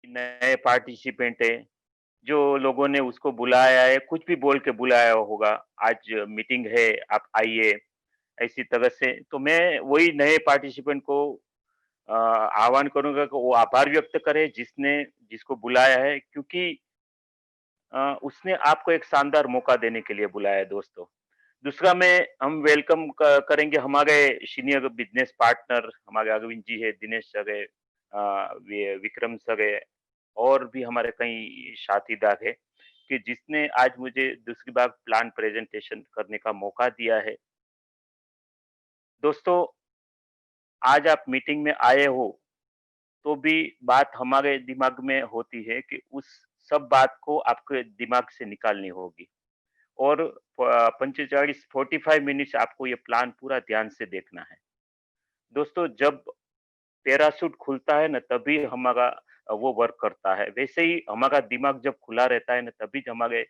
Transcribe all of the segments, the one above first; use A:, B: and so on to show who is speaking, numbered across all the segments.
A: नए पार्टिसिपेंट है, जो लोगों ने उसको बुलाया है, कुछ भी बोल के बुलाया होगा, आज मीटिंग है, आप आइए, ऐसी तरह से। तो मैं वही नए पार्टिसिपेंट को आह्वान करूँगा कि वो आभार व्यक्त करे जिसको बुलाया है, क्योंकि उसने आपको एक शानदार मौका देने के लिए बुलाया है दोस्तों। दूसरा में हम वेलकम करेंगे हमारे सीनियर बिजनेस पार्टनर, हमारे अरविंद जी है, दिनेश सर है, विक्रम सर है, और भी हमारे कई साथीदार है, कि जिसने आज मुझे दूसरी बार प्लान प्रेजेंटेशन करने का मौका दिया है। दोस्तों, आज आप मीटिंग में आए हो, तो भी बात हमारे दिमाग में होती है कि उस सब बात को आपके दिमाग से निकालनी होगी, और 45 45 मिनट्स आपको ये प्लान पूरा ध्यान से देखना है। दोस्तों, जब पैराशूट खुलता है ना, तभी हमारा वो वर्क करता है। वैसे ही हमारा दिमाग जब खुला रहता है ना, तभी हमारे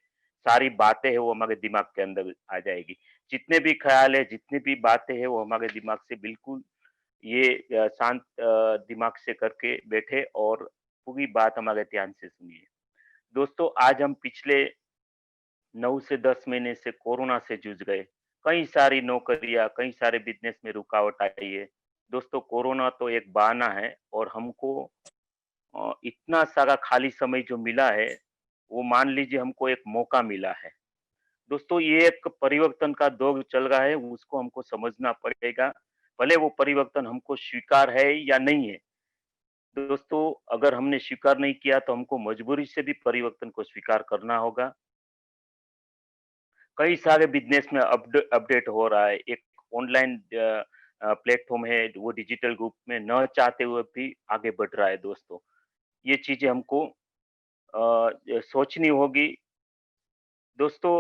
A: सारी बातें हैं वो हमारे दिमाग के अंदर आ जाएगी। जितने भी ख़्याल है, जितनी भी बातें हैं वो हमारे दिमाग से बिल्कुल ये शांत दिमाग से करके बैठे और पूरी बात हमारे ध्यान से सुनिए। दोस्तों, आज हम पिछले 9 से 10 महीने से कोरोना से जूझ गए। कई सारी नौकरियाँ, कई सारे बिज़नेस में रुकावट आई है। दोस्तों, कोरोना तो एक बहाना है, और हमको इतना सारा खाली समय जो मिला है, वो मान लीजिए हमको एक मौका मिला है। दोस्तों, ये एक परिवर्तन का दौर चल रहा है, उसको हमको समझना पड़ेगा। भले वो परिवर्तन हमको स्वीकार है या नहीं है। दोस्तों, अगर हमने स्वीकार नहीं किया तो हमको मजबूरी से भी परिवर्तन को स्वीकार करना होगा। कई सारे बिज़नेस में अपडेट हो रहा है। एक ऑनलाइन प्लेटफ़ॉर्म है, वो डिजिटल रूप में न चाहते हुए भी आगे बढ़ रहा है दोस्तों। ये चीज़ें हमको सोचनी होगी। दोस्तों,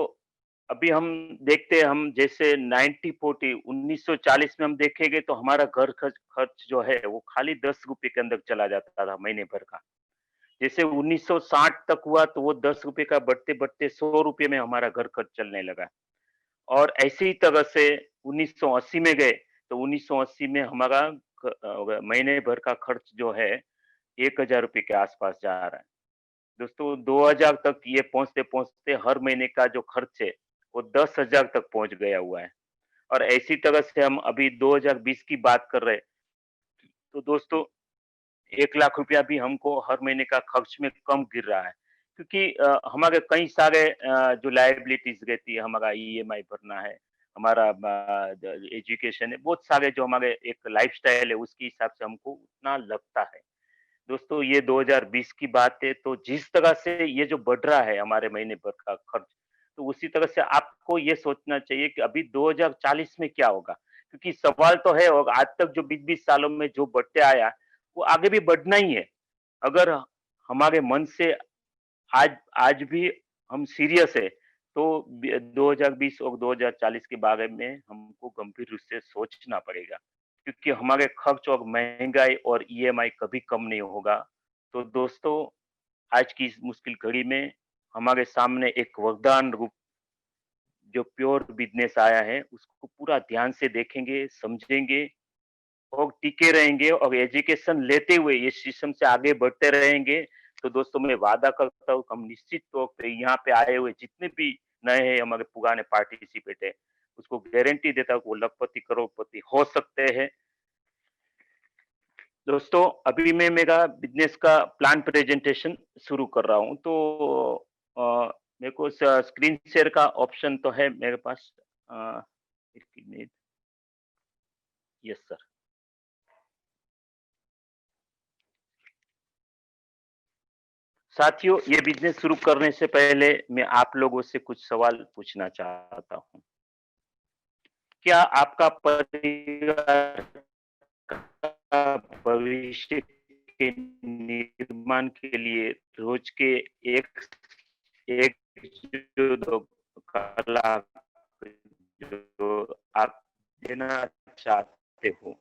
A: अभी हम देखते हैं, हम जैसे 90-40 1940 में हम देखेंगे तो हमारा घर खर्च खर्च जो है वो खाली ₹10 के अंदर चला जाता था महीने भर का। जैसे 1960 तक हुआ तो वो ₹10 का बढ़ते-बढ़ते ₹100 में हमारा घर खर्च चलने लगा। और ऐसी ही तरह से 1980 में गए, तो 1980 में हमारा महीने भर का खर्च जो है ₹1000 के आस-पास जा रहा है। दोस्तों, 2000 तक ये पहुँचते-पहुँचते हर महीने का जो खर्च है, वो 10,000 तक पहुँच गया हुआ है। और ऐसी तरह से हम अभी 2020 की बात कर रहे हैं, तो दोस्तों, ₹1,00,000 भी हमको हर महीने का खर्च में कम गिर रहा है। क्योंकि हमारे कई सारे जो लायबिलिटीज़ रहती है, हमारा ईएमआई भरना है, हमारा एजुकेशन है, बहुत सारे जो हमारे एक लाइफ़स्टाइल है, उसके हिसाब से हमको उतना लगता है। दोस्तों, ये 2020 की बात है, तो जिस तरह से ये जो बढ़ रहा है हमारे महीने भर का खर्च, तो उसी तरह से आपको ये सोचना चाहिए कि अभी 2040 में क्या होगा? क्योंकि सवाल तो है, और आज तक जो 20-20 सालों में जो बढ़ते आया, वो आगे भी बढ़ना ही है। अगर हमारे मन से आज आज भी हम सीरियस है, तो 2020 और 2040 के बारे में हमको गंभीर रूप से सोचना पड़ेगा, क्योंकि हमारे खर्च और महंगाई और ईएमआई कभी कम नहीं होगा। तो दोस्तों, आज की इस मुश्किल घड़ी में हमारे सामने एक वरदान रूप जो प्योर बिजनेस आया है, उसको पूरा ध्यान से देखेंगे, समझेंगे और टिके रहेंगे, और एजुकेशन लेते हुए ये सिस्टम से आगे बढ़ते रहेंगे। तो दोस्तों, मैं वादा करता हूँ, हम निश्चित तौर पे यहाँ पे आए हुए जितने भी नए हैं, हमारे पुराने पार्टिसिपेंट है, उसको गारंटी देता हूँ वो लखपति करोड़पति हो सकते हैं। दोस्तों, अभी मैं मेरा बिजनेस का प्लान प्रेजेंटेशन शुरू कर रहा हूँ, तो मेरे को स्क्रीन शेयर का ऑप्शन तो है मेरे पास। अ, एक मिनट। Yes sir. साथियों, ये बिज़नेस शुरू करने से पहले मैं आप लोगों से कुछ सवाल पूछना चाहता हूँ। क्या आपका परिवार का भविष्य के निर्माण के लिए रोज के एक एक जो दो कला जो आप देना चाहते हो,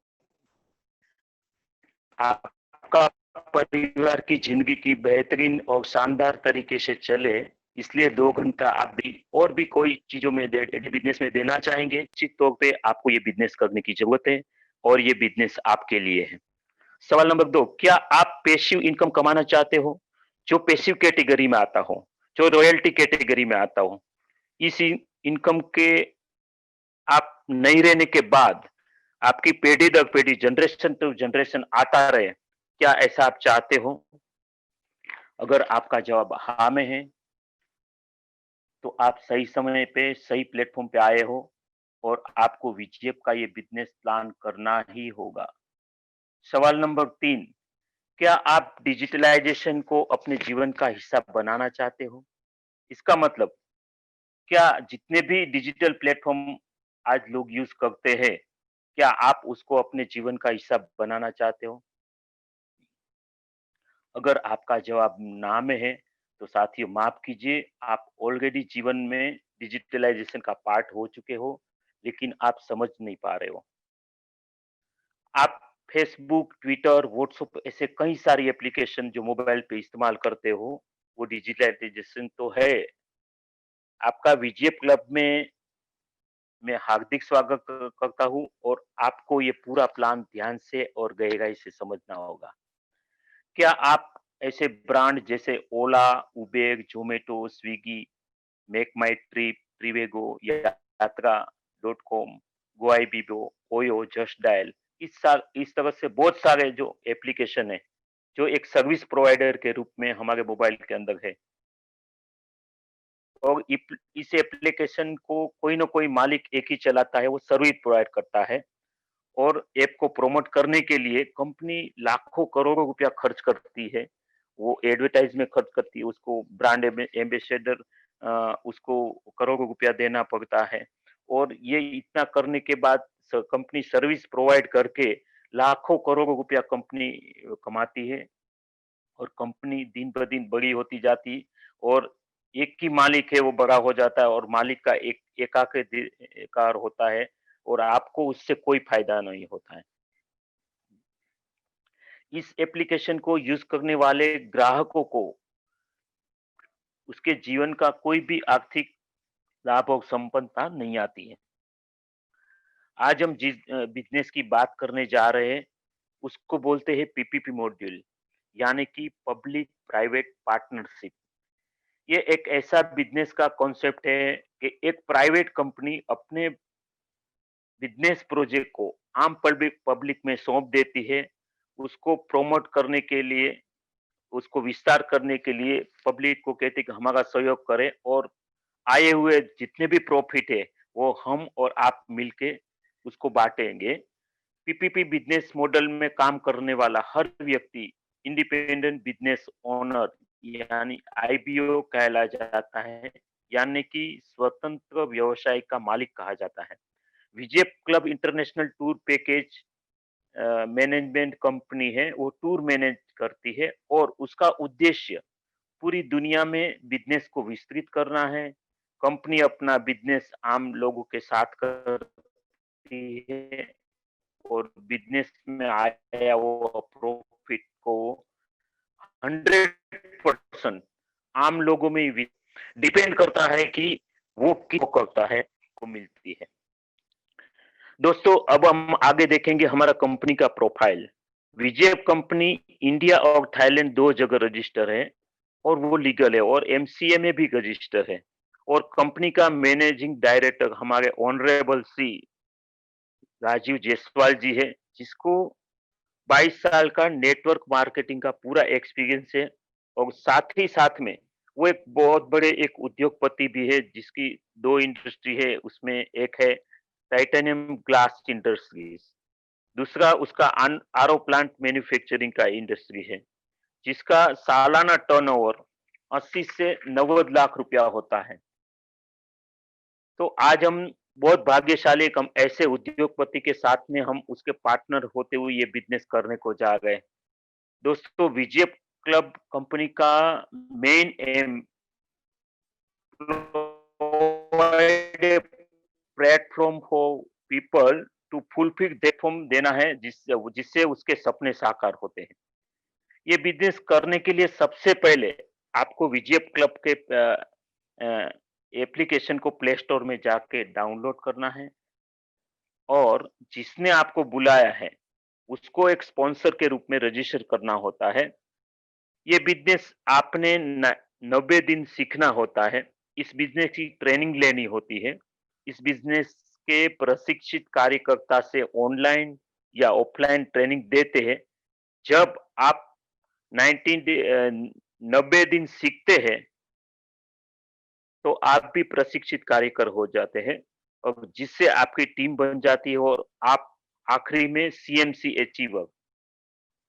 A: आपका परिवार की ज़िंदगी की बेहतरीन और शानदार तरीके से चले, इसलिए 2 घंटा आप भी और भी कोई चीज़ों में बिज़नेस में देना चाहेंगे, निश्चित तौर पे आपको ये बिज़नेस करने की ज़रूरत है, और ये बिज़नेस आपके लिए है। सवाल नंबर 2, क्या आप पैसिव इनकम कमाना चाहते हो? जो पैसिव कैटेगरी में आता हो, जो रॉयल्टी कैटेगरी में आता हो, इस इनकम के आप नहीं रहने के बाद आपकी पीढ़ी दर पीढ़ी, जनरेशन टू जनरेशन आता रहे, क्या ऐसा आप चाहते हो? अगर आपका जवाब हाँ में है, तो आप सही समय पे, सही प्लेटफ़ॉर्म पे आए हो और आपको वीजीएफ का ये बिज़नेस प्लान करना ही होगा। सवाल नंबर 3, क्या आप डिजिटलाइज़ेशन को अपने जीवन का हिस्सा बनाना चाहते हो? इसका मतलब क्या जितने भी डिजिटल प्लेटफ़ॉर्म आज लोग यूज़ करते हैं, क्या आप उसको अपने जीवन का हिस्सा बनाना चाहते हो? अगर आपका जवाब ना में है, तो साथियों माफ़ कीजिए, आप ऑलरेडी जीवन में डिजिटलाइज़ेशन का पार्ट हो चुके हो, लेकिन आप समझ नहीं पा रहे हो। आप फ़ेसबुक, ट्विटर, व्हाट्सएप ऐसे कई सारी एप्लीकेशन जो मोबाइल पे इस्तेमाल करते हो, वो डिजिटलाइज़ेशन तो है। आपका वीजीएफ क्लब में मैं हार्दिक स्वागत करता हूँ और आपको ये पूरा प्लान ध्यान से और गहराई से समझना होगा। क्या आप ऐसे ब्रांड जैसे ओला, उबेर, ज़ोमैटो, स्विगी, मेक माई ट्रिप, ट्रिवेगो या यात्रा dot com, Goibibo, OYO, just dial इस तरह से बहुत सारे जो एप्लीकेशन है, जो एक सर्विस प्रोवाइडर के रूप में हमारे मोबाइल के अंदर है। और इस एप्लीकेशन को कोई ना कोई मालिक एक ही चलाता है, वो सर्विस प्रोवाइड करता है और ऐप को प्रमोट करने के लिए कंपनी लाखों करोड़ों रुपया खर्च करती है। वो एडवर्टाइज में खर्च करती है, उसको ब्रांड एम्बेसडर उसको करोड़ों रुपया देना पड़ता है और ये इतना करने के बाद कंपनी सर्विस प्रोवाइड करके लाखों करोड़ों रुपया कंपनी कमाती है और कंपनी दिन ब दिन बड़ी होती जाती और एक ही मालिक है वो बड़ा हो जाता है और मालिक का एक एकाधिकार होता है और आपको उससे कोई फायदा नहीं होता है। इस एप्लीकेशन को यूज़ करने वाले ग्राहकों को उसके जीवन का कोई भी आर्थिक लाभ और संपन्नता नहीं आती है। आज हम जिस बिज़नेस की बात करने जा रहे हैं, उसको बोलते हैं पीपीपी मॉड्यूल, यानी कि पब्लिक प्राइवेट पार्टनरशिप। ये एक ऐसा बिज़नेस का कॉन्सेप्ट है कि एक प्राइवेट कंपनी अपने बिज़नेस प्रोजेक्ट को आम पब्लिक पब्लिक में सौंप देती है, उसको प्रमोट करने के लिए, उसको विस्तार करने के लिए पब्लिक को कहती है कि हमारा सहयोग करें और आए हुए जितने भी प्रॉफिट है, वो हम और आप मिलके उसको बाँटेंगे। पीपीपी बिज़नेस मॉडल में काम करने वाला हर व्यक्ति इंडिपेंडेंट बिज़नेस ओनर यानी आईबीओ कहला जाता है, यानी कि स्वतंत्र व्यवसाय का मालिक कहा जाता है। Vijay club international tour package management company है, वो टूर मैनेज करती है और उसका उद्देश्य पूरी दुनिया में बिज़नेस को विस्तृत करना है। कंपनी अपना बिज़नेस आम लोगों के साथ करती है और बिज़नेस में आया वो प्रॉफिट को 100% आम लोगों में ही डिपेंड करता है कि वो किसको करता है, को मिलती है। दोस्तों अब हम आगे देखेंगे हमारा कंपनी का प्रोफाइल। विजय कंपनी इंडिया और थाईलैंड 2 जगह रजिस्टर है और वो लीगल है और एमसीए में भी रजिस्टर है और कंपनी का मैनेजिंग डायरेक्टर हमारे ऑनरेबल श्री राजीव जायसवाल जी है, जिसको 22 साल का नेटवर्क मार्केटिंग का पूरा एक्सपीरियंस है और साथ ही साथ में वो एक बहुत बड़े एक उद्योगपति भी है जिसकी 2 इंडस्ट्री है, उसमें एक है टाइटेनियम ग्लास इंडस्ट्रीज, दूसरा उसका आरओ प्लांट मैन्युफैक्चरिंग का इंडस्ट्री है, जिसका सालाना टर्नओवर 80 से 90 लाख रुपया होता है। तो आज हम बहुत भाग्यशाली एक हम ऐसे उद्योगपति के साथ में हम उसके पार्टनर होते हुए ये बिज़नेस करने को जा रहे हैं। दोस्तों विजय क्लब कंपनी का main aim provide a platform for people to fulfil platform देना है जिससे उसके सपने साकार होते हैं। ये बिज़नेस करने के लिए सबसे पहले आपको विजय क्लब के अ, एप्लीकेशन को प्ले स्टोर में जाके डाउनलोड करना है और जिसने आपको बुलाया है, उसको एक स्पॉन्सर के रूप में रजिस्टर करना होता है ये बिज़नेस आपने न 90 दिन सीखना होता है। इस बिज़नेस की ट्रेनिंग लेनी होती है। इस बिज़नेस के प्रशिक्षित कार्यकर्ता से ऑनलाइन या ऑफ़लाइन ट्रेनिंग देते हैं। जब आप 90 दिन सीखते हैं, तो आप भी प्रशिक्षित कार्यकर हो जाते हैं और जिससे आपकी टीम बन जाती है और आप आखिरी में सीएमसी अचीवर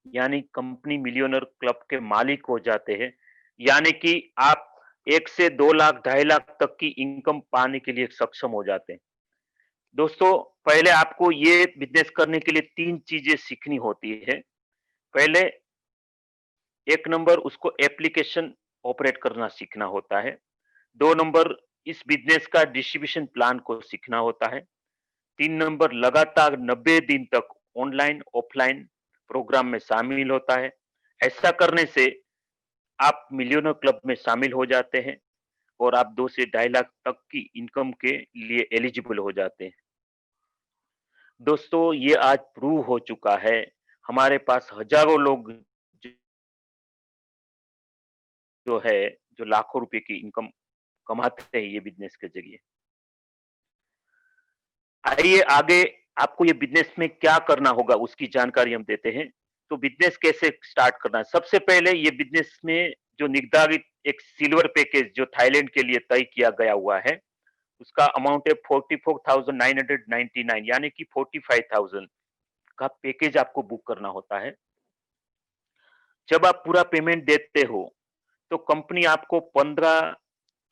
A: यानी कंपनी मिलियनेयर क्लब के मालिक हो जाते हैं। यानी कि आप 1 से 2 लाख, 2.5 लाख तक की इनकम पाने के लिए सक्षम हो जाते हैं। दोस्तों, पहले आपको ये बिज़नेस करने के लिए 3 चीज़ें सीखनी होती है। पहले 1 नंबर उसको एप्लीकेशन ऑपरेट करना सीखना होता है। 2 नंबर इस बिज़नेस का डिस्ट्रीब्यूशन प्लान को सीखना होता है। 3 नंबर लगातार 90 दिन तक ऑनलाइन, ऑफलाइन प्रोग्राम में शामिल होता है। ऐसा करने से आप मिलियनर क्लब में शामिल हो जाते हैं और आप 2 से 2.5 लाख तक की इनकम के लिए एलिजिबल हो जाते हैं। दोस्तों, ये आज प्रूव हो चुका है। हमारे पास हज़ारों लोग ज जो है, जो लाखों रुपए की इनकम कमाते हैं ये बिज़नेस के ज़रिए। आइए आगे आपको ये बिज़नेस में क्या करना होगा उसकी जानकारी हम देते हैं। तो बिज़नेस कैसे स्टार्ट करना है? सबसे पहले ये बिज़नेस में जो निर्धारित एक सिल्वर पैकेज जो थाईलैंड के लिए तय किया गया हुआ है, उसका अमाउंट है 44,999 यानी कि 45,000 का पैकेज आपको बुक करना होता है। जब आप पूरा पेमेंट देते हो, तो कंपनी आपको 15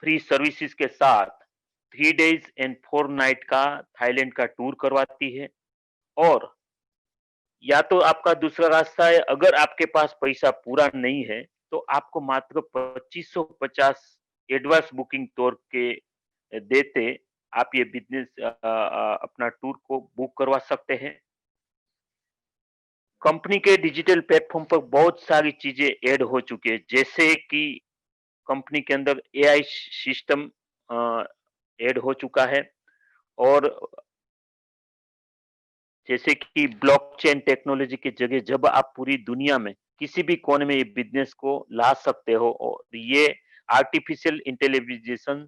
A: फ्री सर्विसेज़ के साथ 3 डेज़ एंड 4 नाइट का थाईलैंड का टूर करवाती है और या तो आपका दूसरा रास्ता है, अगर आपके पास पैसा पूरा नहीं है, तो आपको मात्र 2550 एडवांस बुकिंग तौर के देते आप ये बिज़नेस अपना टूर को बुक करवा सकते हैं। कंपनी के डिजिटल प्लेटफ़ॉर्म पर बहुत सारी चीज़ें ऐड हो चुकी है, जैसे कि कंपनी के अंदर एआई सिस्टम अ, ऐड हो चुका है और जैसे कि ब्लॉकचेन टेक्नोलॉजी की जगह जब आप पूरी दुनिया में किसी भी कोने में ये बिज़नेस को ला सकते हो और ये आर्टिफ़िशियल इंटेलिजेंस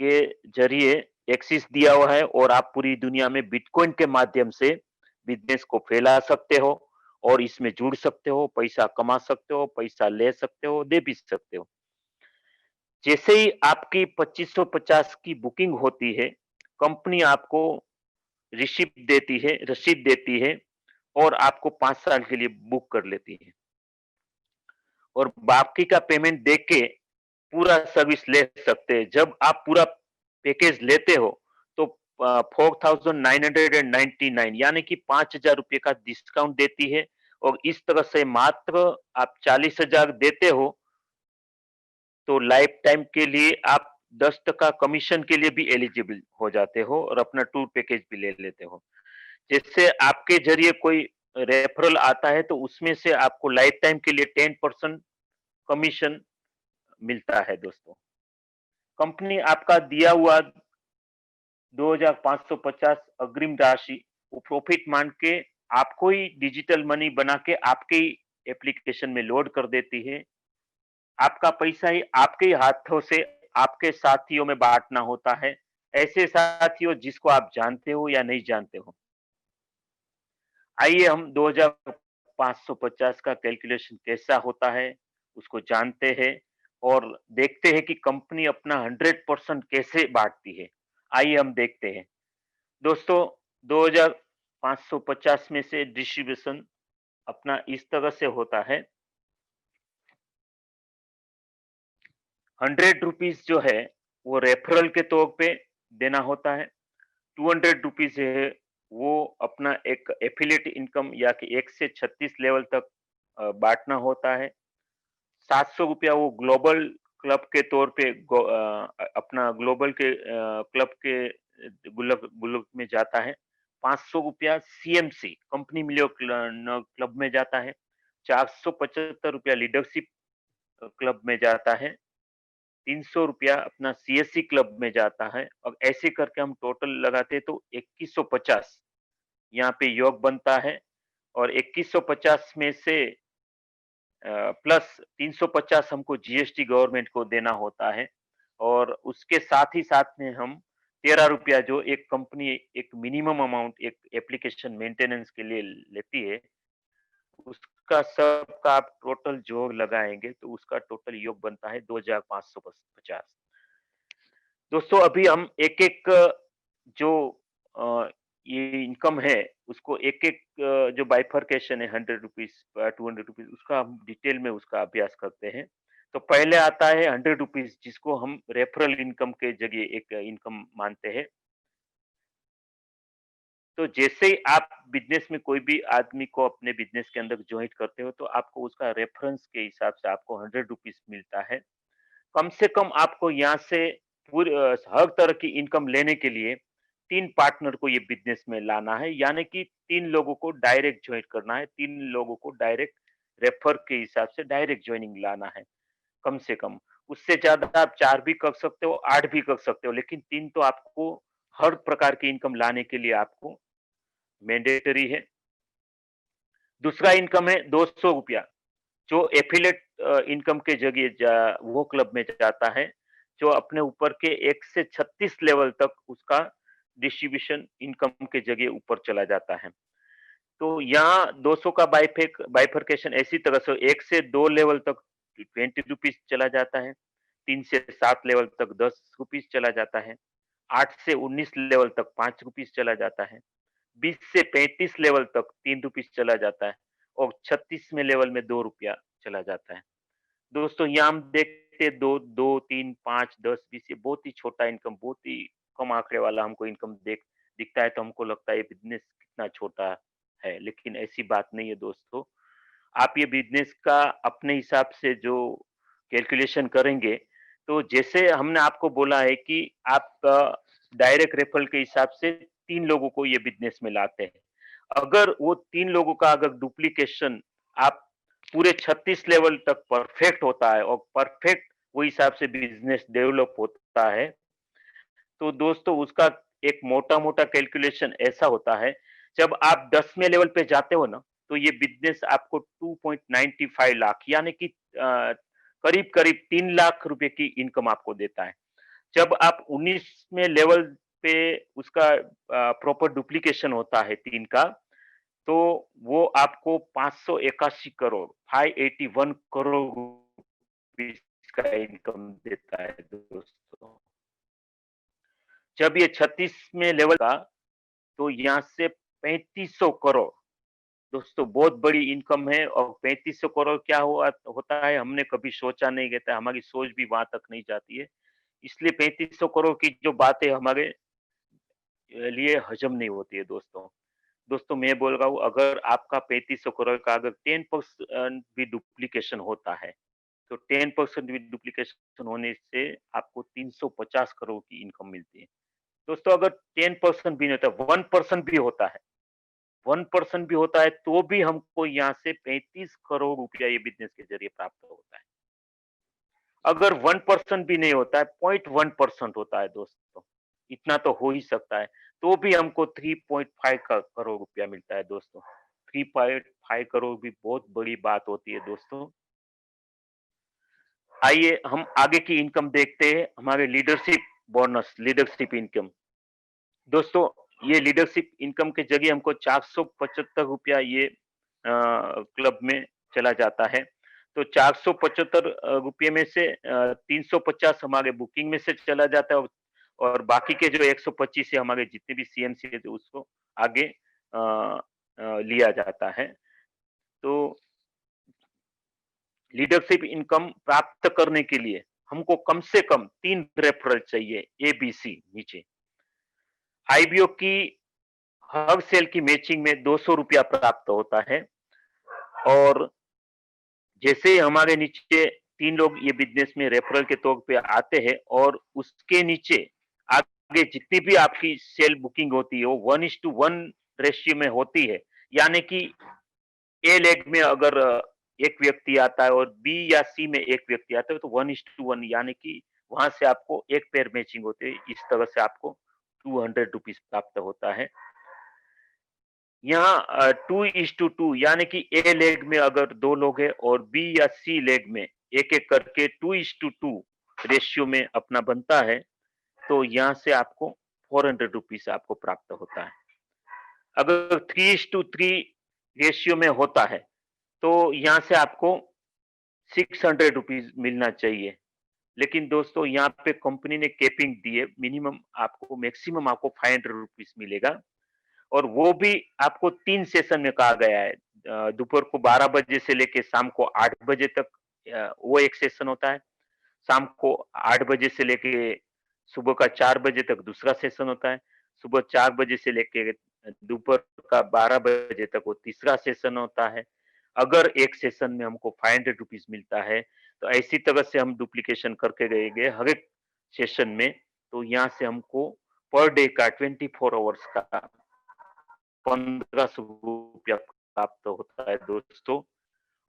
A: के ज़रिए एक्सेस दिया हुआ है और आप पूरी दुनिया में बिटकॉइन के माध्यम से बिज़नेस को फैला सकते हो और इसमें जुड़ सकते हो, पैसा कमा सकते हो, पैसा ले सकते हो, दे भी सकते हो। जैसे ही आपकी 2550 की बुकिंग होती है, कंपनी आपको रसीद देती है और आपको 5 साल के लिए बुक कर लेती है और बाकी का पेमेंट देके पूरा सर्विस ले सकते हैं। जब आप पूरा पैकेज लेते हो तो 4,999 यानी कि 5,000 रुपए का डिस्काउंट देती है और इस तरह से मात्र आप 40,000 देते हो तो लाइफ टाइम के लिए आप 10% कमीशन के लिए भी एलिजिबल हो जाते हो और अपना टूर पैकेज भी ले लेते हो। जिससे आपके ज़रिए कोई रेफरल आता है तो उसमें से आपको लाइफ टाइम के लिए 10% कमीशन मिलता है दोस्तों। कंपनी आपका दिया हुआ 2,550 अग्रिम राशि वो प्रॉफिट मान के आपको ही डिजिटल मनी बना के आपके ही एप्लीकेशन में लोड कर देती है। आपका पैसा ही आपके ही हाथों से आपके साथियों में बाँटना होता है। ऐसे साथियों जिसको आप जानते हो या नहीं जानते हो। आइए हम 2,550 का कैलकुलेशन कैसा होता है, उसको जानते हैं और देखते हैं कि कंपनी अपना 100% कैसे बाँटती है। आइए हम देखते हैं। दोस्तों 2,550 में से डिस्ट्रीब्यूशन अपना इस तरह से होता है, 100 रुपीज़ जो है वो रेफरल के तौर पे देना होता है। 200 रुपीज़ है वो अपना एक एफिलिएट इनकम या कि 1 से 36 लेवल तक बाँटना होता है। 700 रुपया वो ग्लोबल क्लब के तौर पे अपना ग्लोबल के क्लब के गुल्लक गुल्लक में जाता है। 500 रुपया सीएमसी कंपनी मिलियो क्लब में जाता है। 475 रुपया लीडरशिप क्लब में जाता है। 300 रुपया अपना सीएससी क्लब में जाता है और ऐसे करके हम टोटल लगाते तो 2150 यहाँ पे योग बनता है और 2150 में से प्लस 350 हमको जीएसटी गवर्नमेंट को देना होता है और उसके साथ ही साथ में हम ₹13 जो एक कंपनी एक मिनिमम अमाउंट एक एप्लीकेशन मेंटेनेंस के लिए लेती है, उसका सबका आप टोटल जोड़ लगाएँगे तो उसका टोटल योग बनता है 2550। दोस्तों अभी हम एक-एक जो अ, ये इनकम है उसको एक-एक जो बाइफरकेशन है ₹100 ₹200 उसका हम डिटेल में उसका अभ्यास करते हैं। तो पहले आता है ₹100 जिसको हम रेफरल इनकम के जरिए एक इनकम मानते हैं। तो जैसे ही आप बिज़नेस में कोई भी आदमी को अपने बिज़नेस के अंदर जॉइन करते हो तो आपको उसका रेफरेंस के हिसाब से आपको ₹100 मिलता है। कम से कम आपको यहाँ से हर तरह की इनकम लेने के लिए 3 पार्टनर को ये बिज़नेस में लाना है, यानी कि 3 लोगों को डायरेक्ट जॉइन करना है, 3 लोगों को डायरेक्ट रेफर के हिसाब से डायरेक्ट जॉइनिंग लाना है, कम से कम। उससे ज़्यादा आप 4 भी कर सकते हो, 8 भी कर सकते हो, लेकिन 3 तो आपको हर प्रकार की इनकम लाने के लिए आपको मैंडेटरी है। दूसरा इनकम है ₹200 जो एफिलिएट इनकम के जरिए वो क्लब में जाता है, जो अपने ऊपर के 1 से 36 लेवल तक उसका डिस्ट्रीब्यूशन इनकम के जरिए ऊपर चला जाता है। तो यहाँ 200 का बाइफरकेशन ऐसी तरह से 1 से 2 लेवल तक ₹20 चला जाता है, 3 से 7 लेवल तक ₹10 चला जाता है, 8 से 19 लेवल तक ₹5 चला जाता है, 20 से 35 लेवल तक ₹3 चला जाता है और 36वें लेवल में ₹2 चला जाता है। दोस्तों यहाँ हम देखते हैं 2, 3, 5, 10, 20 ये बहुत ही छोटा इनकम, बहुत ही कम आंकड़े वाला हमको इनकम दिखता है तो हमको लगता है ये बिज़नेस कितना छोटा है, लेकिन ऐसी बात नहीं है दोस्तों। आप ये बिज़नेस का अपने हिसाब से जो कैलकुलेशन करेंगे, तो जैसे हमने आपको बोला है कि आप डायरेक्ट रेफरल के हिसाब से 3 लोगों को ये बिज़नेस में लाते हैं। अगर वो 3 लोगों का अगर डुप्लीकेशन आप पूरे 36 लेवल तक परफेक्ट होता है और परफेक्ट वो हिसाब से बिज़नेस डेवलप होता है, तो दोस्तों उसका एक मोटा-मोटा कैलकुलेशन ऐसा होता है, जब आप 10वें लेवल पे जाते हो ना, तो ये बिज़नेस आपको 2.95 लाख यानी कि करीब-करीब 3 लाख रुपए की इनकम आपको देता है। जब आप 19वें लेवल पे उसका प्रॉपर डुप्लीकेशन होता है 3 का, तो वो आपको 581 करोड़ 581 करोड़ रुपीस का इनकम देता है दोस्तों। जब ये 36वें लेवल का तो यहाँ से 3500 करोड़ दोस्तों बहुत बड़ी इनकम है और 3500 करोड़ क्या हुआ होता है हमने कभी सोचा नहीं रहता है, हमारी सोच भी वहाँ तक नहीं जाती है। इसलिए 3500 करोड़ की जो बातें हमारे लिए हजम नहीं होती है दोस्तों। दोस्तों मैं बोल रहा हूँ अगर आपका 3500 करोड़ का अगर 10% भी डुप्लीकेशन होता है, तो 10% भी डुप्लीकेशन होने से आपको 350 करोड़ की इनकम मिलती है। दोस्तों अगर 10% भी नहीं होता 1% भी होता है 1% भी होता है तो भी हमको यहाँ से 35 करोड़ रुपया ये बिज़नेस के ज़रिए प्राप्त होता है। अगर 1% भी नहीं होता है 0.1% होता है दोस्तों, इतना तो हो ही सकता है, तो भी हमको 3.5 करोड़ रुपया मिलता है दोस्तों। 3.5 करोड़ भी बहुत बड़ी बात होती है दोस्तों। आइए हम आगे की इनकम देखते हैं, हमारे लीडरशिप बोनस, लीडरशिप इनकम। दोस्तों ये लीडरशिप इनकम के जरिए हमको ₹475 ये क्लब में चला जाता है। तो ₹475 में से 350 हमारे बुकिंग में से चला जाता है और बाकी के जो 125 है हमारे जितने भी सीएमसी है तो उसको आगे लिया जाता है। तो लीडरशिप इनकम प्राप्त करने के लिए हमको कम से कम 3 रेफरल चाहिए, एबीसी नीचे। आईबीओ की हर सेल की मैचिंग में ₹200 प्राप्त होता है और जैसे ही हमारे नीचे 3 लोग ये बिज़नेस में रेफरल के तौर पे आते हैं और उसके नीचे आगे जितनी भी आपकी सेल बुकिंग होती है वो 1:1 रेशियो में होती है। यानी कि ए लेग में अगर एक व्यक्ति आता है और बी या सी में एक व्यक्ति आता है तो 1:1 यानी कि वहाँ से आपको एक पेयर मैचिंग होती है। इस तरह से आपको ₹200 प्राप्त होता है। यहाँ 2:2 यानी कि ए लेग में अगर 2 लोग हैं और बी या सी लेग में एक-एक करके 2:2 रेशियो में अपना बनता है, तो यहाँ से आपको ₹400 आपको प्राप्त होता है। अगर 3:3 रेशियो में होता है, तो यहाँ से आपको ₹600 मिलना चाहिए। लेकिन दोस्तों यहाँ पे कंपनी ने कैपिंग दी है, मिनिमम आपको मैक्सिमम आपको ₹500 मिलेगा और वो भी आपको 3 सेशन में कहा गया है। दोपहर को 12 बजे से लेके शाम को 8 बजे तक वो एक सेशन होता है। शाम को 8 बजे से लेके सुबह का 4 बजे तक दूसरा सेशन होता है। सुबह 4 बजे से लेके दोपहर का 12 बजे तक वो तीसरा सेशन होता है। अगर एक सेशन में हमको ₹500 मिलता है, तो ऐसी तरह से हम डुप्लीकेशन करके रहेंगे हर एक सेशन में, तो यहाँ से हमको पर डे का 24 आवर्स का ₹1500 प्राप्त होता है दोस्तों।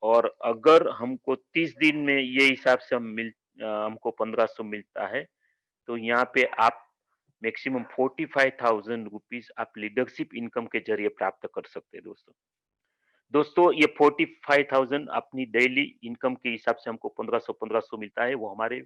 A: और अगर हमको 30 दिन में ये हिसाब से हमको 1500 मिलता है, तो यहाँ पे आप मैक्सिमम 45,000 रुपीज़ आप लीडरशिप इनकम के ज़रिए प्राप्त कर सकते हैं दोस्तों। दोस्तों ये 45,000 अपनी डेली इनकम के हिसाब से हमको 1500 मिलता है, वो हमारे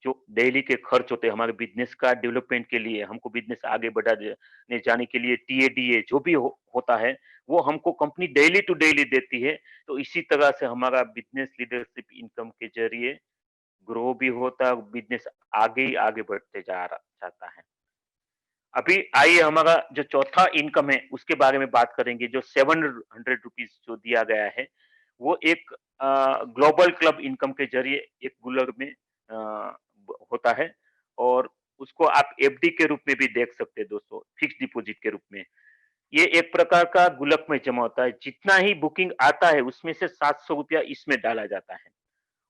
A: जो डेली के खर्च होते हैं, हमारे बिज़नेस का डेवलपमेंट के लिए, हमको बिज़नेस आगे बढ़ाने जाने के लिए टीएडीए जो भी होता है, वो हमको कंपनी डेली टू डेली देती है। तो इसी तरह से हमारा बिज़नेस लीडरशिप इनकम के ज़रिए ग्रो भी होता है, बिज़नेस आगे ही आगे बढ़ते जाता है। अभी आइए हमारा जो चौथा इनकम है उसके बारे में बात करेंगे जो ₹700 जो दिया गया है, वो एक ग्लोबल क्लब इनकम के ज़रिए एक गुल्लक में होता है और उसको आप एफडी के रूप में भी देख सकते हैं दोस्तों, फिक्स्ड डिपॉज़िट के रूप में। ये एक प्रकार का गुल्लक में जमा होता है, जितना ही बुकिंग आता है उसमें से ₹700 इसमें डाला जाता है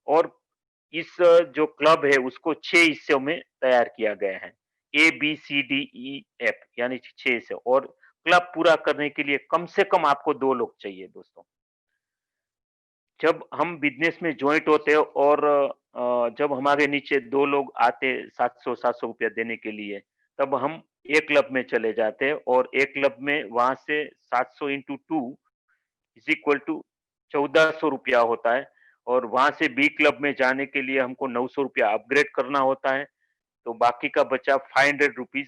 A: और इस जो क्लब है उसको 6 हिस्सों में तैयार किया गया है। ए, बी, सी, डी, ई, एफ यानी 6 हिस्से और क्लब पूरा करने के लिए कम से कम आपको 2 लोग चाहिए दोस्तों। जब हम बिज़नेस में जॉइंट होते हैं और जब हमारे नीचे 2 लोग आते 700-700 देने के लिए, तब हम ए क्लब में चले जाते हैं और ए क्लब में वहाँ से 700 इंटू 2 इज़ इक्वल टू ₹1400 होता है और वहाँ से बी क्लब में जाने के लिए हमको ₹900 अपग्रेड करना होता है, तो बाकी का बचा ₹500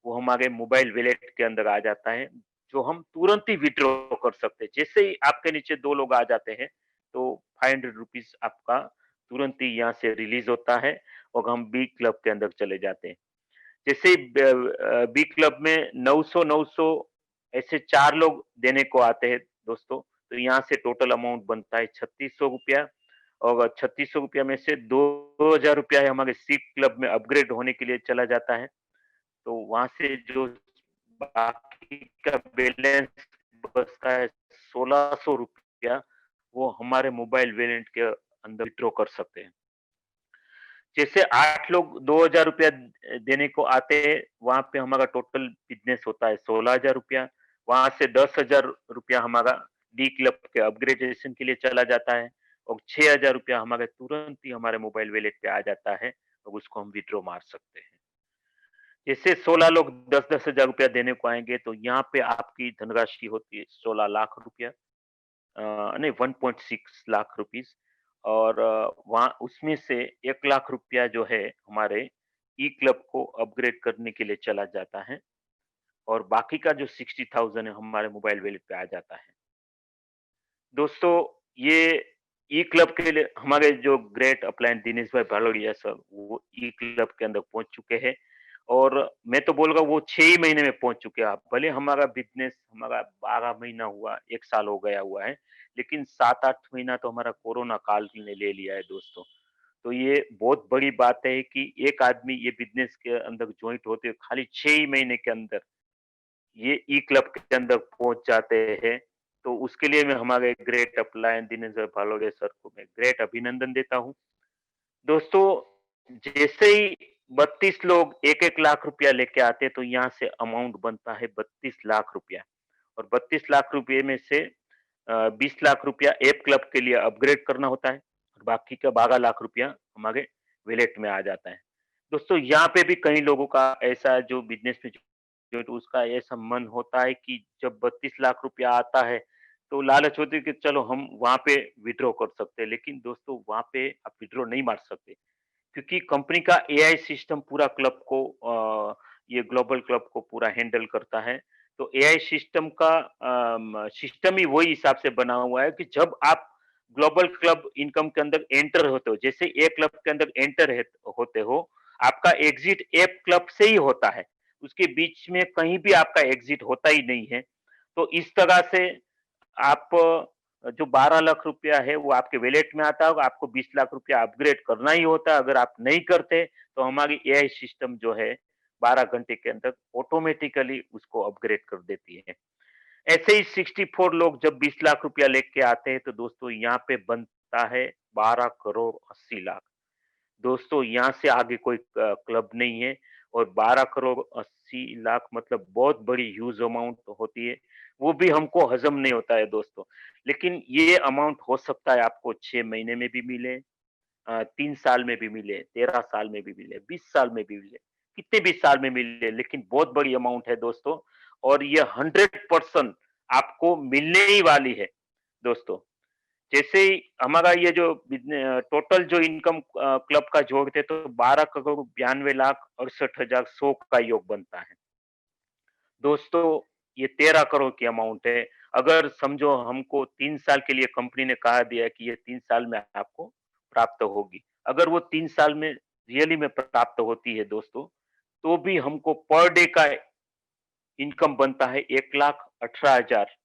A: वो हमारे मोबाइल वॉलेट के अंदर आ जाता है, जो हम तुरंत ही विथड्रॉ कर सकते हैं। जैसे ही आपके नीचे 2 लोग आ जाते हैं, तो ₹500 आपका तुरंत ही यहाँ से रिलीज़ होता है और हम बी क्लब के अंदर चले जाते हैं। जैसे ही बी क्लब में 900-900 ऐसे 4 लोग देने को आते हैं दोस्तों, तो यहाँ से टोटल अमाउंट बनता है ₹3600 और ₹3600 में से ₹2000 हमारे सी क्लब में अपग्रेड होने के लिए चला जाता है। तो वहाँ से जो बाकी का बैलेंस बचता है ₹1600 वो हमारे मोबाइल वॉलेट के अंदर विथड्रॉ कर सकते हैं। जैसे 8 लोग ₹2000 देने को आते हैं, वहाँ पे हमारा टोटल बिज़नेस होता है ₹16,000 वहाँ से ₹10,000 हमारा डी क्लब के अपग्रेडेशन के लिए चला जाता है और ₹6000 हमारे तुरंत ही हमारे मोबाइल वॉलेट पे आ जाता है और उसको हम विथड्रॉ मार सकते हैं। जैसे 16 लोग 10-10 हज़ार रुपया देने को आएँगे, तो यहाँ पे आपकी धनराशि होती है 16 लाख रुपया नहीं 1.6 लाख रुपीस और वहाँ उसमें से 1 लाख रुपया जो है हमारे ई क्लब को अपग्रेड करने के लिए चला जाता है और बाकी का जो 60,000 है हमारे मोबाइल वॉलेट पे आ जाता है। दोस्तों ये ई क्लब के लिए हमारे जो ग्रेट अपलायंस दिनेश भाई भालोड़िया सर वो ई क्लब के अंदर पहुँच चुके हैं और मैं तो बोलूँगा वो 6 ही महीने में पहुँच चुके हैं आप। भले हमारा बिज़नेस हमारा 12 महीना हुआ, 1 साल हो गया हुआ है, लेकिन 7-8 महीना तो हमारा कोरोना काल ने ले लिया है दोस्तों। तो ये बहुत बड़ी बात है कि एक आदमी ये बिज़नेस के अंदर जॉइंट होते हुए खाली 6 ही महीने के अंदर ये ई क्लब के अंदर पहुँच जाते हैं। तो उसके लिए मैं हमारे ग्रेट अपलायन दिनेश भाई भालोड़िया सर को मैं ग्रेट अभिनंदन देता हूँ। दोस्तों, जैसे ही 32 लोग 1-1 लाख रुपया लेके आते हैं, तो यहाँ से अमाउंट बनता है 32 लाख रुपया और 32 लाख रुपये में से 20 लाख रुपया ऐप क्लब के लिए अपग्रेड करना होता है और बाकी का 12 लाख रुपया हमारे वॉलेट में आ जाता है। दोस्तों, यहाँ पे भी कई लोगों का ऐसा है जो बिज़नेस में ग्रेजुएट उसका ऐसा मन होता है कि जब 32 लाख रुपया आता है, तो लालच होती है कि चलो हम वहाँ पे विथड्रॉ कर सकते हैं। लेकिन दोस्तों वहाँ पे आप विथड्रॉ नहीं मार सकते, क्योंकि कंपनी का एआई सिस्टम पूरा क्लब को ये ग्लोबल क्लब को पूरा हैंडल करता है। तो एआई सिस्टम का सिस्टम ही वही हिसाब से बना हुआ है कि जब आप ग्लोबल क्लब इनकम के अंदर एंटर होते हो, जैसे ए क्लब के अंदर एंटर होते हो, आपका एग्जिट एफ क्लब से ही होता है। उसके बीच में कहीं भी आपका एग्जिट होता ही नहीं है। तो इस तरह से आप जो 12 लाख रुपया है वो आपके वॉलेट में आता होगा, आपको 20 लाख रुपया अपग्रेड करना ही होता है। अगर आप नहीं करते तो हमारी एआई सिस्टम जो है 12 घंटे के अंदर ऑटोमेटिकली उसको अपग्रेड कर देती है। ऐसे ही 64 लोग जब 20 लाख रुपया लेके आते हैं तो दोस्तों यहाँ पे बनता है 12 करोड़ 80 लाख। दोस्तों यहाँ से आगे कोई क्लब नहीं है और 12 करोड़ 80 लाख मतलब बहुत बड़ी ह्यूज अमाउंट होती है। वो भी हमको हज़म नहीं होता है दोस्तों। लेकिन ये अमाउंट हो सकता है आपको 6 महीने में भी मिले, 3 साल में भी मिले, 13 साल में भी मिले, 20 साल में भी मिले, कितने भी साल में मिले, लेकिन बहुत बड़ी अमाउंट है दोस्तों और ये 100% आपको मिलने ही वाली है दोस्तों। जैसे ही हमारा ये जो टोटल जो इनकम क्लब का जोड़ते तो 12 करोड़ 92 लाख 68,100 का योग बनता है। दोस्तों ये 13 करोड़ की अमाउंट है। अगर समझो हमको 3 साल के लिए कंपनी ने कहा दिया है कि ये 3 साल में आपको प्राप्त होगी। अगर वो 3 साल में रियली में प्राप्त होती है दोस्तों, तो भी हमको पर डे का इनकम बनता है 1,18,000।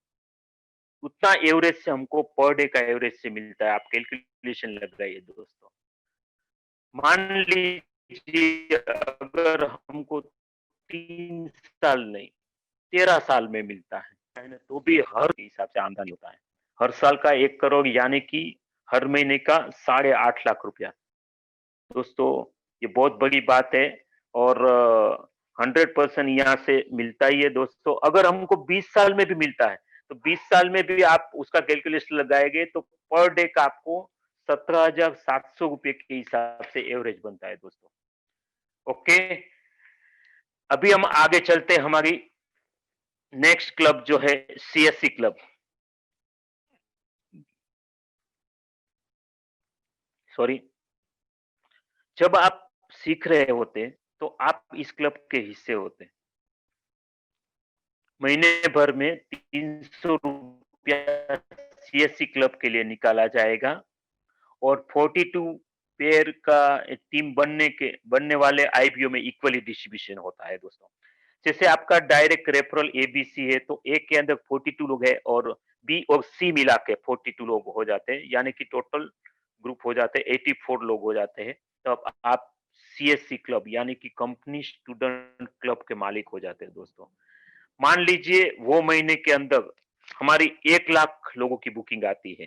A: उतना एवरेज से हमको पर डे का एवरेज से मिलता है। आप कैलकुलेशन लगाइए दोस्तों। मान लीजिए अगर हमको 3 साल नहीं 13 साल में मिलता है ना? तो भी हर हिसाब से आमदनी होता है। हर साल का 1 करोड़ यानी कि हर महीने का 8.5 लाख रुपया। दोस्तों ये बहुत बड़ी बात है और 100% यहाँ से मिलता ही है दोस्तों। अगर हमको 20 साल में भी मिलता है, तो 20 साल में भी आप उसका कैलकुलेशन लगाएँगे तो पर डे का आपको 17,700 रुपए के हिसाब से एवरेज बनता है दोस्तों। ओके, अभी हम आगे चलते हैं हमारी नेक्स्ट क्लब जो है सीएससी क्लब। सॉरी, जब आप सीख रहे होते तो आप इस क्लब के हिस्से होते। महीने भर में 300 रुपया सीएससी क्लब के लिए निकाला जाएगा और 42 पेयर का टीम बनने वाले आईपीओ में इक्वली डिस्ट्रीब्यूशन होता है दोस्तों। जैसे आपका डायरेक्ट रेफरल एबीसी है तो ए के अंदर 42 लोग हैं और बी और सी मिला के 42 लोग हो जाते हैं, यानी कि टोटल ग्रुप हो जाते हैं 84 लोग हो जाते हैं। तो अब आप सीएससी क्लब यानी कि कंपनी स्टूडेंट क्लब के मालिक हो जाते हैं दोस्तों। मान लीजिए वो महीने के अंदर हमारी 1 लाख लोगों की बुकिंग आती है।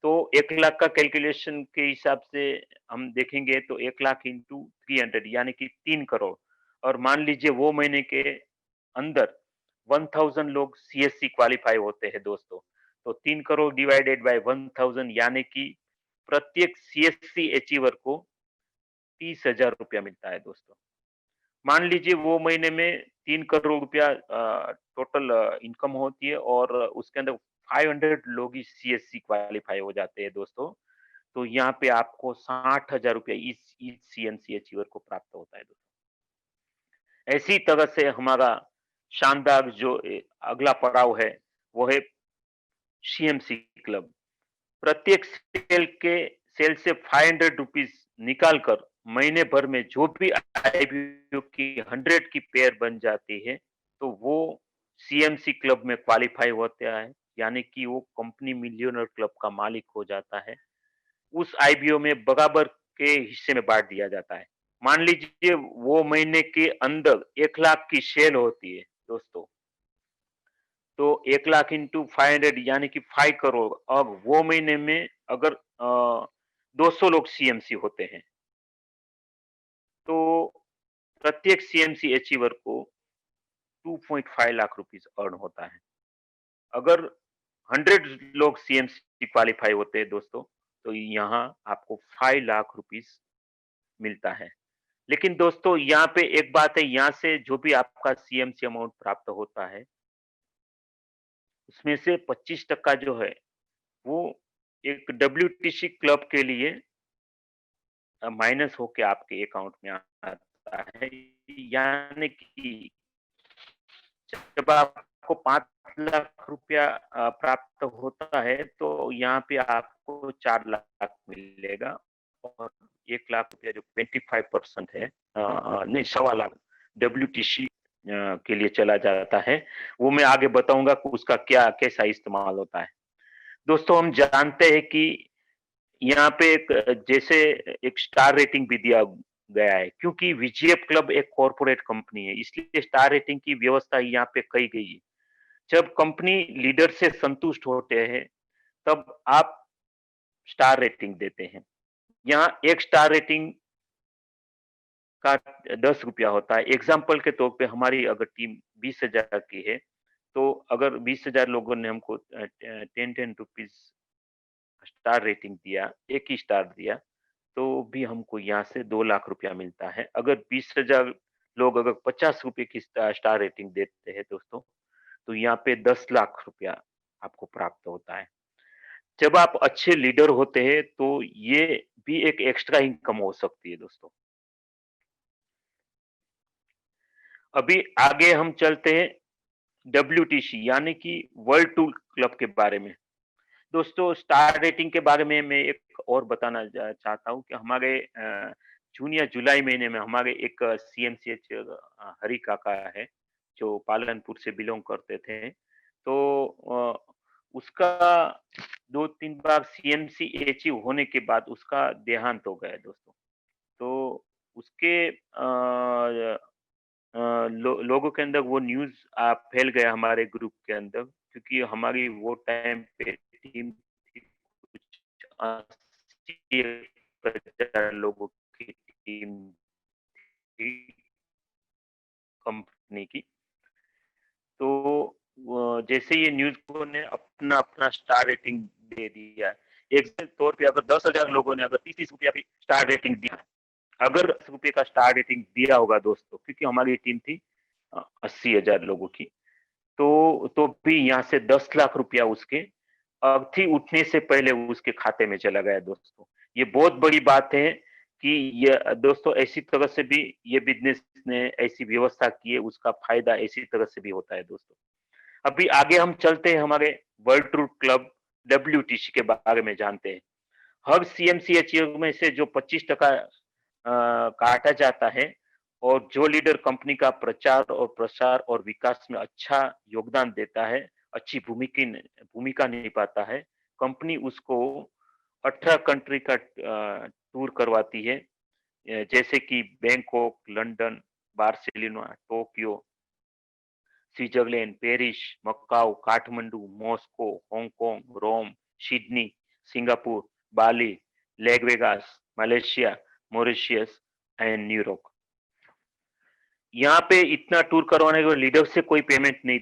A: तो 1 लाख का कैलकुलेशन के हिसाब से हम देखेंगे तो 1 लाख इंटू 300 यानी कि 3 करोड़ और मान लीजिए वो महीने के अंदर 1000 लोग सीएससी क्वालीफाई होते हैं दोस्तों। तो 3 करोड़ डिवाइडेड बाय 1000 यानी कि प्रत्येक सीएससी अचीवर को 30,000 रुपया मिलता है दोस्तों। मान लीजिए वो महीने में 3 करोड़ रुपया टोटल इनकम होती है और उसके अंदर 500 लोग ही सीएससी क्वालीफाई हो जाते हैं दोस्तों। तो यहाँ पे आपको 60,000 रुपया इस सीएनसी अचीवर को प्राप्त होता है दोस्तों। ऐसी तरह से हमारा शानदार जो अगला पड़ाव है, वो है सीएमसी क्लब। प्रत्येक सेल से 500 रुपीज निकाल कर महीने भर में जो भी आईपीओ की 100 की पेयर बन जाती है, तो वो सीएमसी क्लब में क्वालीफाई होता है, यानी कि वो कंपनी मिलियनर क्लब का मालिक हो जाता है। उस आईपीओ में बराबर के हिस्से में बाँट दिया जाता है। मान लीजिए वो महीने के अंदर 1 लाख की सेल होती है दोस्तों, तो 1 लाख इंटू 500 यानी कि 5 करोड़। अब वो महीने में अगर 200 लोग सीएमसी होते हैं, तो प्रत्येक सीएमसी अचीवर को 2.5 लाख रुपीस अर्न होता है। अगर 100 लोग सीएमसी क्वालीफाई होते हैं दोस्तों, तो यहाँ आपको 5 लाख रुपीस मिलता है। लेकिन दोस्तों यहाँ पे एक बात है, यहाँ से जो भी आपका सीएमसी अमाउंट प्राप्त होता है, उसमें से 25% जो है, वो एक डब्ल्यूटीसी क्लब के लिए माइनस होके आपके अकाउंट में आता है। यानी कि जब आपको 5 लाख रुपया प्राप्त होता है, तो यहाँ पे आपको 4 लाख मिलेगा और 1 लाख रुपया जो 25% है नहीं, सवा लाख डब्ल्यूटीसी के लिए चला जाता है। वो मैं आगे बताऊँगा कि उसका क्या कैसा इस्तेमाल होता है। दोस्तों हम जानते हैं कि यहाँ पे एक जैसे एक स्टार रेटिंग भी दिया गया है, क्योंकि वीजीएफ क्लब एक कॉर्पोरेट कंपनी है, इसलिए स्टार रेटिंग की व्यवस्था यहाँ पे की गई है। जब कंपनी लीडर से संतुष्ट होते हैं, तब आप स्टार रेटिंग देते हैं। यहाँ 1 स्टार रेटिंग का ₹10 होता है। एग्ज़ाम्पल के तौर पे हमारी अगर टीम 20,000 की है, तो अगर 20,000 लोगों ने हमको 10-10 रुपीज़ स्टार रेटिंग दिया, 1 ही स्टार दिया, तो भी हमको यहाँ से 2 लाख रुपया मिलता है। अगर 20,000 लोग अगर ₹50 की स्टार रेटिंग देते हैं दोस्तों, तो यहाँ पे 10 लाख रुपया आपको प्राप्त होता है। जब आप अच्छे लीडर होते हैं, तो ये भी एक एक्स्ट्रा इनकम हो सकती है दोस्तों। अभी आगे हम चलते हैं डब्ल्यूटीसी यानी कि वर्ल्ड टूर क्लब के बारे में। दोस्तों स्टार रेटिंग के बारे में मैं एक और बताना चाहता हूँ कि हमारे जून या जुलाई महीने में हमारे एक सीएमसीएच हरि काका है, जो पालनपुर से बिलॉन्ग करते थे। तो उसका 2-3 बार सीएमसी अचीव होने के बाद उसका देहांत हो गया दोस्तों। तो उसके लोगों के अंदर वो न्यूज़ फैल गया हमारे ग्रुप के अंदर, क्योंकि हमारी वो टाइम पे टीम थी कुछ 80,000 लोगों की टीम थी कंपनी की। तो जैसे ये न्यूज़ को ने अपना-अपना स्टार रेटिंग दे दिया। एग्ज़ाम्पल तौर पे अगर 10,000 लोगों ने अगर 30-30 रुपया भी स्टार रेटिंग दिया, अगर ₹10 का स्टार रेटिंग दिया होगा दोस्तों, क्योंकि हमारी टीम थी 80,000 लोगों की। तो भी यहाँ से 10 लाख रुपया उसके अर्थी उठने से पहले उसके खाते में चला गया दोस्तों। ये बहुत बड़ी बात है कि ये दोस्तों ऐसी तरह से भी ये बिज़नेस ने ऐसी व्यवस्था की है, उसका फ़ायदा ऐसी तरह से भी होता है दोस्तों। अभी आगे हम चलते हैं हमारे वर्ल्ड टूर क्लब डब्ल्यूटीसी के बारे में जानते हैं। हर सीएमसीएच में से जो 25% काटा जाता है और जो लीडर कंपनी का प्रचार और प्रसार और विकास में अच्छा योगदान देता है, अच्छी भूमिका निभाता है, कंपनी उसको 18 कंट्री का टूर करवाती है। जैसे कि Bangkok, London, Barcelona, Tokyo, Switzerland, Paris, Macau, Kathmandu, Moscow, Hong Kong, Rome, Sydney, Singapore, Bali, Las Vegas, Malaysia, Mauritius and New York. यहाँ पे इतना टूर करवाने के बाद लीडर से कोई पेमेंट नहीं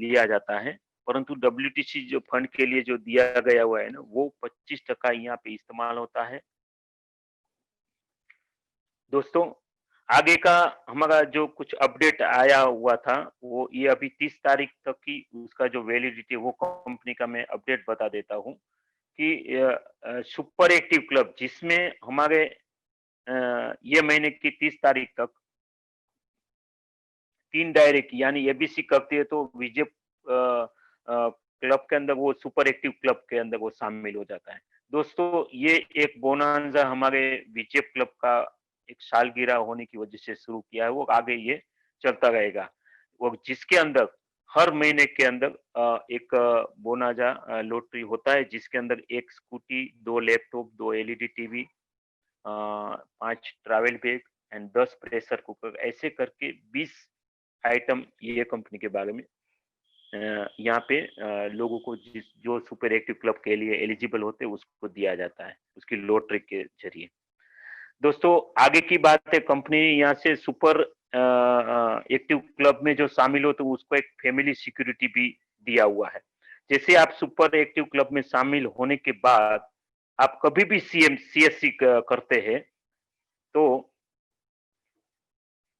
A: लिया जाता है, परंतु डब्ल्यूटीसी जो फंड के लिए जो दिया गया हुआ है ना, वो 25% यहाँ पे इस्तेमाल होता है। दोस्तों, आगे का हमारा जो कुछ अपडेट आया हुआ था, वो ये अभी 30 तारीख तक की उसका जो वैलिडिटी वो कंपनी का मैं अपडेट बता देता हूँ कि सुपर एक्टिव क्लब जिसमें हमारे ये महीने की 30 तारीख तक 3 डायरेक्ट यानी एबीसी करती है, तो विजय क्लब के अंदर वो सुपर एक्टिव क्लब के अंदर वो शामिल हो जाता है। दोस्तों ये एक बोनांजा हमारे विजय क्लब का एक सालगिरह होने की वजह से शुरू किया है, वो आगे ये चलता रहेगा। वो जिसके अंदर हर महीने के अंदर एक बोनाजा लॉटरी होता है, जिसके अंदर 1 scooty, 2 laptop, 2 LED TV, 5 travel bag and 10 pressure cooker, ऐसे करके 20 आइटम ये कंपनी के बारे में यहाँ पे लोगों को जो सुपर एक्टिव क्लब के लिए एलिजिबल होते हैं उसको दिया जाता है, उसकी लॉटरी के ज़रिए। दोस्तों आगे की बात है, कंपनी यहाँ से सुपर एक्टिव क्लब में जो शामिल हो तो उसको एक फैमिली सिक्योरिटी भी दिया हुआ है। जैसे आप सुपर एक्टिव क्लब में शामिल होने के बाद आप कभी भी सीएससी करते हैं, तो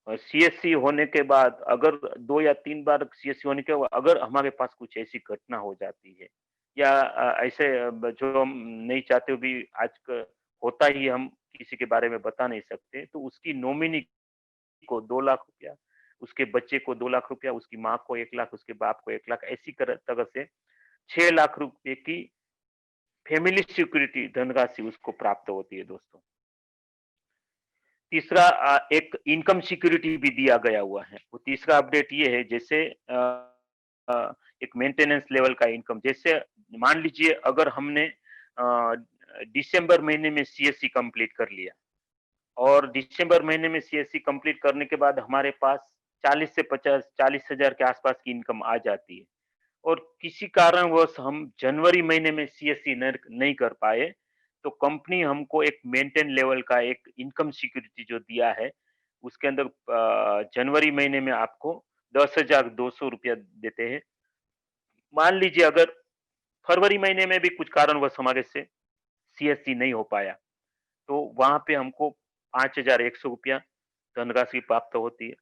A: सीएससी होने के बाद अगर 2 या 3 बार सीएससी होने के बाद अगर हमारे पास कुछ ऐसी घटना हो जाती है या ऐसे जो हम नहीं चाहते हो भी आज क होता ही है, हम किसी के बारे में बता नहीं सकते, तो उसकी नॉमिनी को 2 लाख रुपया, उसके बच्चे को 2 लाख रुपया, उसकी माँ को 1 लाख, उसके बाप को 1 लाख, ऐसी तरह से 6 लाख रुपए की फैमिली सिक्योरिटी धनराशि उसको प्राप्त होती है दोस्तों। तीसरा एक इनकम सिक्योरिटी भी दिया गया हुआ है। वो तीसरा अपडेट ये है जैसे अ, एक मेंटेनेंस लेवल का इनकम जैसे मान लीजिए अगर हमने दिसंबर महीने में सीएससी कंप्लीट कर लिया और दिसंबर महीने में सीएससी कंप्लीट करने के बाद हमारे पास 40 से 50 40,000 के आसपास की इनकम आ जाती है और किसी कारणवश हम जनवरी महीने में सीएससी नहीं कर पाए, तो कंपनी हमको एक मेंटेन लेवल का एक इनकम सिक्योरिटी जो दिया है, उसके अंदर जनवरी महीने में आपको 10,200 रुपया देते हैं। मान लीजिए अगर फरवरी महीने में भी कुछ कारणवश हमारे से सीएससी नहीं हो पाया, तो वहाँ पे हमको 5,100 रुपया धनराशि प्राप्त होती है।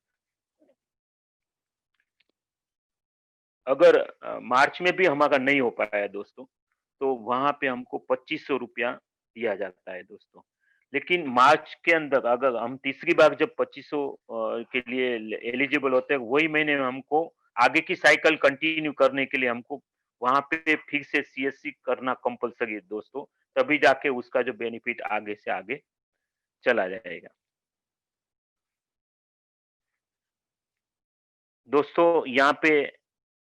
A: अगर मार्च में भी हमारा नहीं हो पाया दोस्तों, तो वहाँ पे हमको 2500 रुपया दिया जाता है दोस्तों। लेकिन मार्च के अंदर अगर हम तीसरी बार जब 2500 के लिए एलिजिबल होते हैं, वही महीने में हमको आगे की साइकिल कंटिन्यू करने के लिए हमको वहाँ पे फिर से सीएससी करना कंपल्सरी है दोस्तों, तभी जाके उसका जो बेनिफिट आगे से आगे चला जाएगा। दोस्तों यहाँ पे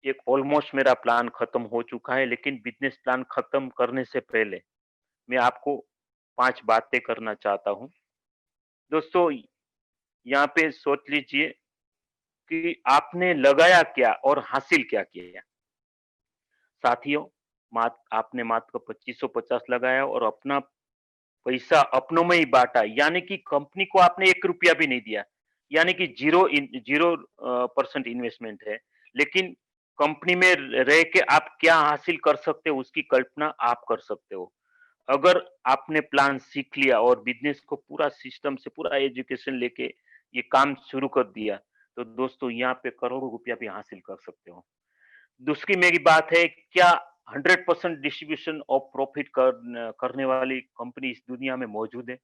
A: एक ऑलमोस्ट मेरा प्लान खत्म हो चुका है, लेकिन बिज़नेस प्लान खत्म करने से पहले मैं आपको 5 बातें करना चाहता हूँ। दोस्तों यहाँ पे सोच लीजिए कि आपने लगाया क्या और हासिल क्या किया? साथियों, आपने मात्र 2550 लगाया और अपना पैसा अपनों में ही बाँटा, यानी कि कंपनी को आपने ₹1 भी नहीं दिया, यानी कि ज़ीरो परसेंट इन्वेस्टमेंट है। लेकिन कंपनी में रह के आप क्या हासिल कर सकते हो, उसकी कल्पना आप कर सकते हो। अगर आपने प्लान सीख लिया और बिज़नेस को पूरा सिस्टम से पूरा एजुकेशन लेके ये काम शुरू कर दिया, तो दोस्तों यहाँ पे करोड़ों रुपया भी हासिल कर सकते हो। दूसरी मेरी बात है, क्या 100% डिस्ट्रीब्यूशन ऑफ प्रॉफिट करने वाली कंपनी इस दुनिया में मौजूद है?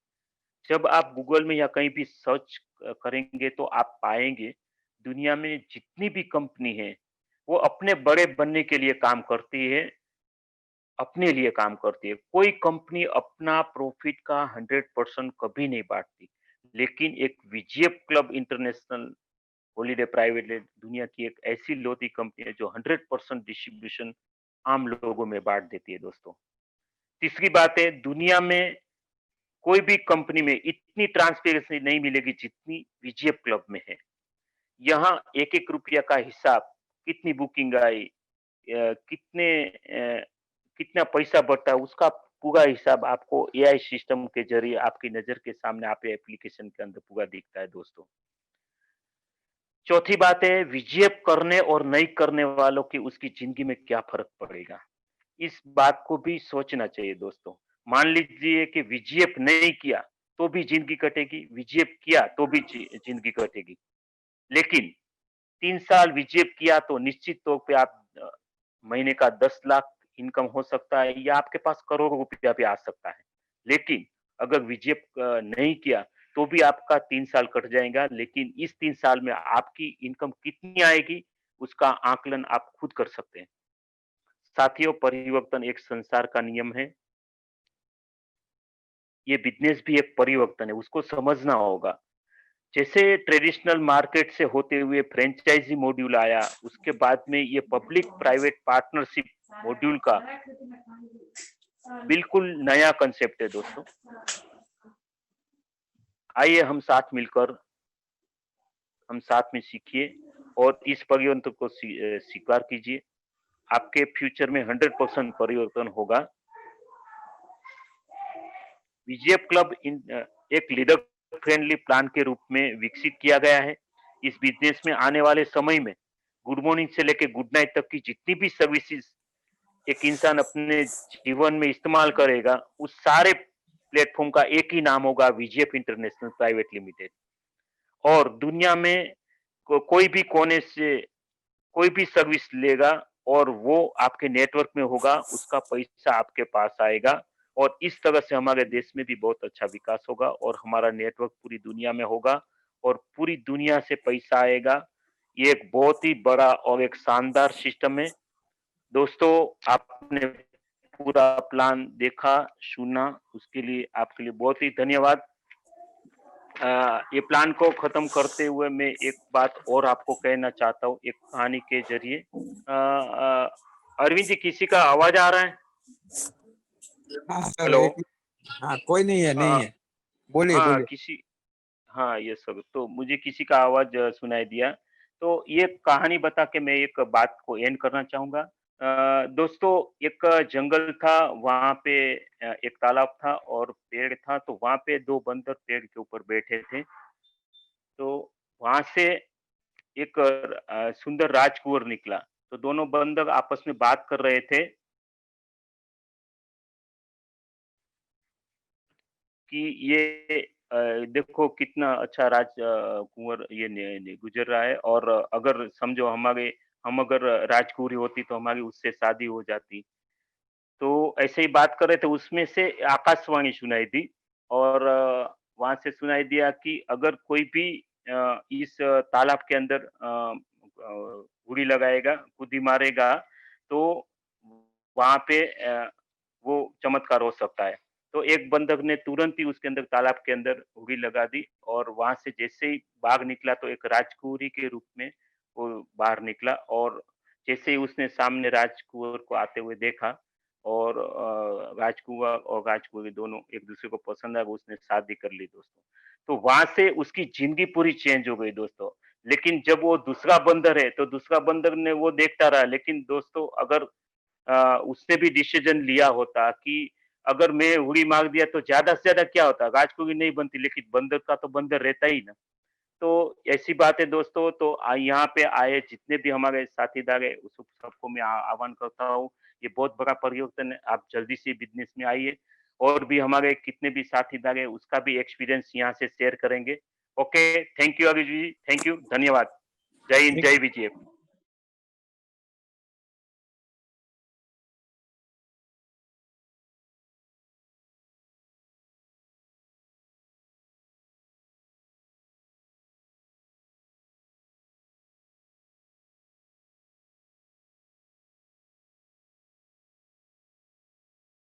A: जब आप गूगल में या कहीं भी सर्च करेंगे तो आप पाएँगे, दुनिया में जितनी भी कंपनी है, वो अपने बड़े बनने के लिए काम करती है, अपने लिए काम करती है। कोई कंपनी अपना प्रॉफिट का 100% कभी नहीं बाँटती। लेकिन एक VGF club international holiday private limited दुनिया की एक ऐसी इकलौती कंपनी है जो 100% डिस्ट्रीब्यूशन आम लोगों में बाँट देती है दोस्तों। तीसरी बात है, दुनिया में कोई भी कंपनी में इतनी ट्रांसपेरेंसी नहीं मिलेगी जितनी वीजीएफ क्लब में है। यहाँ एक-एक रुपया का हिसाब, कितनी बुकिंग आई, कितना पैसा बचा उसका पूरा हिसाब आपको एआई सिस्टम के ज़रिए आपकी नज़र के सामने आप एप्लीकेशन के अंदर पूरा दिखता है दोस्तों। चौथी बात है वीजीएफ करने और नहीं करने वालों की उसकी ज़िंदगी में क्या फ़र्क पड़ेगा? इस बात को भी सोचना चाहिए दोस्तों। मान लीजिए कि वीजीएफ नहीं किया, तो भी ज़िंदगी कटेगी, वीजीएफ किया तो भी ज़िंदगी कटेगी। लेकिन 3 साल वीजीएफ किया तो निश्चित तौर पे आप महीने का 10 लाख इनकम हो सकता है या आपके पास करोड़ों रुपया भी आ सकता है। लेकिन अगर वीजीएफ नहीं किया तो भी आपका 3 साल कट जाएगा, लेकिन इस 3 साल में आपकी इनकम कितनी आएगी, उसका आकलन आप खुद कर सकते हैं। साथियों, परिवर्तन एक संसार का नियम है। ये बिज़नेस भी एक परिवर्तन है, उसको समझना होगा। जैसे ट्रेडिशनल मार्केट से होते हुए फ्रेंचाइज़ी मॉड्यूल आया, उसके बाद में ये पब्लिक प्राइवेट पार्टनरशिप मॉड्यूल का बिल्कुल नया कांसेप्ट है दोस्तों। आइए हम साथ में सीखिए और इस परिवर्तन को स्वीकार कीजिए। आपके फ्यूचर में 100% परिवर्तन होगा। वीजीएफ क्लब एक लीडर फ्रेंडली प्लान के रूप में विकसित किया गया है। इस बिज़नेस में आने वाले समय में गुड मॉर्निंग से लेके गुड नाइट तक की जितनी भी सर्विसेज़ एक इंसान अपने जीवन में इस्तेमाल करेगा, उस सारे प्लेटफ़ॉर्म का एक ही नाम होगा वीजीएफ इंटरनेशनल प्राइवेट लिमिटेड। और दुनिया में कोई भी कोने से कोई भी सर्विस लेगा और वो आपके नेटवर्क में होगा, उसका पैसा आपके पास आएगा और इस तरह से हमारे देश में भी बहुत अच्छा विकास होगा और हमारा नेटवर्क पूरी दुनिया में होगा और पूरी दुनिया से पैसा आएगा। ये एक बहुत ही बड़ा और एक शानदार सिस्टम है। दोस्तों, आपने पूरा प्लान देखा, सुना, उसके लिए आपके लिए बहुत ही धन्यवाद। ये प्लान को खत्म करते हुए मैं एक बात और आपको कहना चाहता हूँ, एक कहानी के ज़रिए। अरविंद जी, किसी का आवाज़ आ रहा है?
B: हाँ सर,
A: हेलो?
B: हाँ कोई नहीं है, नहीं
A: हाँ,
B: है। बोलिए
A: हाँ,
B: बोलिए।
A: हाँ, ये सब तो मुझे किसी का आवाज़ सुनाई दिया। तो ये कहानी बता के मैं एक बात को एंड करना चाहूँगा। दोस्तों, एक जंगल था, वहाँ पे एक तालाब था और पेड़ था, तो वहाँ पे 2 बंदर पेड़ के ऊपर बैठे थे। तो वहाँ से एक सुंदर राजकुँवर निकला। तो दोनों बंदर आपस में बात कर रहे थे कि ये देखो कितना अच्छा कुँवर ये ने गुज़र रहा है और अगर समझो हम अगर राजकुँवरी होती तो हमारी उससे शादी हो जाती। तो ऐसे ही बात कर रहे थे, उसमें से आकाशवाणी सुनाई दी और वहाँ से सुनाई दिया कि अगर कोई भी इस तालाब के अंदर गुड़ी लगाएगा, कुदी मारेगा, तो वहाँ पे वो चमत्कार हो सकता है। तो एक बंदक ने तुरंत ही उसके अंदर तालाब के अंदर उड़ी लगा दी और वहाँ से जैसे ही बाघ निकला तो एक राजकुँवरी के रूप में वो बाहर निकला और जैसे ही उसने सामने राजकुँवर को आते हुए देखा और राजकुँवर और राजकुँवरी दोनों एक-दूसरे को पसंद आ गए, उसने शादी कर ली दोस्तों। तो वहाँ से उसकी ज़िंदगी पूरी चेंज हो गई दोस्तों। लेकिन जब वो दूसरा बंदर है, तो दूसरा बंदर ने वो देखता रहा लेकिन दोस्तों अगर उसने भी डिसीज़न लिया होता कि अगर मैं उड़ी मार दिया तो ज़्यादा से ज़्यादा क्या होता? राजकुँवरी नहीं बनती लेकिन बंदर का तो बंदर रहता ही ना। तो ऐसी बात है दोस्तों, तो यहाँ पे आए जितने भी हमारे साथीदार हैं, उस सबको मैं आह्वान करता हूँ। ये बहुत बड़ा परिवर्तन है, आप जल्दी से बिज़नेस में आइए और भी हमारे कितने भी साथीदार हैं, उसका भी एक्सपीरियंस यहाँ से शेयर करेंगे। Okay, thank you Abhijit ji, thank you, धन्यवाद। जय हिंद,
B: ठीक
A: जय बीजेपी।